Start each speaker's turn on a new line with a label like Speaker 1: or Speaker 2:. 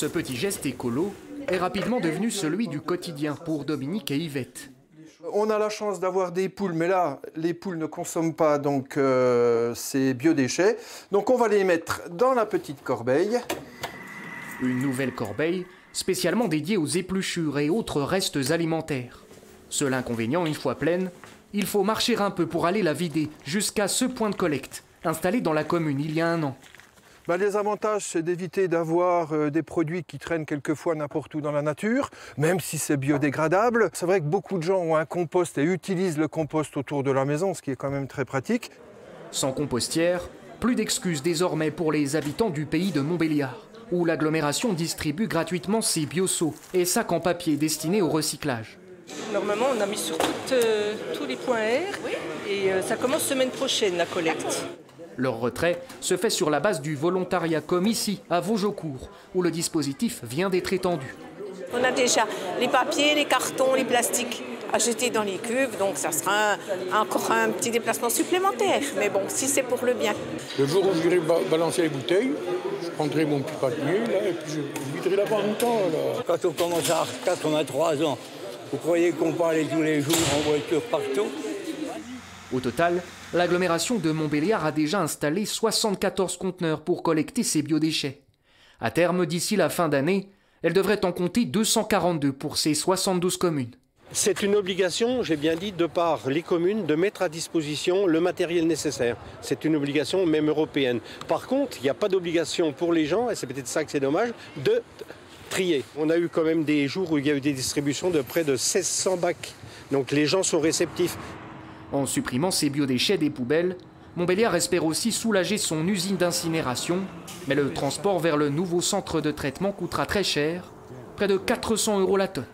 Speaker 1: Ce petit geste écolo est rapidement devenu celui du quotidien pour Dominique et Yvette.
Speaker 2: On a la chance d'avoir des poules, mais là, les poules ne consomment pas donc ces biodéchets. Donc on va les mettre dans la petite corbeille.
Speaker 1: Une nouvelle corbeille spécialement dédiée aux épluchures et autres restes alimentaires. Seul inconvénient, une fois pleine, il faut marcher un peu pour aller la vider jusqu'à ce point de collecte, installé dans la commune il y a 1 an.
Speaker 2: Les avantages, c'est d'éviter d'avoir des produits qui traînent quelquefois n'importe où dans la nature, même si c'est biodégradable. C'est vrai que beaucoup de gens ont un compost et utilisent le compost autour de la maison, ce qui est quand même très pratique.
Speaker 1: Sans compostière, plus d'excuses désormais pour les habitants du pays de Montbéliard, où l'agglomération distribue gratuitement ses bioseaux et sacs en papier destinés au recyclage.
Speaker 3: Normalement, on a mis sur tous les points R et ça commence semaine prochaine, la collecte.
Speaker 1: Leur retrait se fait sur la base du volontariat, comme ici, à Vosgeaucourt, où le dispositif vient d'être étendu.
Speaker 4: On a déjà les papiers, les cartons, les plastiques à jeter dans les cuves, donc ça sera encore un petit déplacement supplémentaire. Mais bon, si c'est pour le bien.
Speaker 5: Le jour où j'irai balancer les bouteilles, je prendrai mon petit panier là, et puis je viderai là-bas en même temps. Là.
Speaker 6: Quand on commence à 83 ans, vous croyez qu'on peut aller tous les jours en voiture partout?
Speaker 1: Au total, l'agglomération de Montbéliard a déjà installé 74 conteneurs pour collecter ces biodéchets. À terme, d'ici la fin d'année, elle devrait en compter 242 pour ces 72 communes.
Speaker 7: C'est une obligation, j'ai bien dit, de par les communes, de mettre à disposition le matériel nécessaire. C'est une obligation même européenne. Par contre, il n'y a pas d'obligation pour les gens, et c'est peut-être ça que c'est dommage, de trier. On a eu quand même des jours où il y a eu des distributions de près de 1600 bacs. Donc les gens sont réceptifs.
Speaker 1: En supprimant ces biodéchets des poubelles, Montbéliard espère aussi soulager son usine d'incinération, mais le transport vers le nouveau centre de traitement coûtera très cher, près de 400 € la tonne.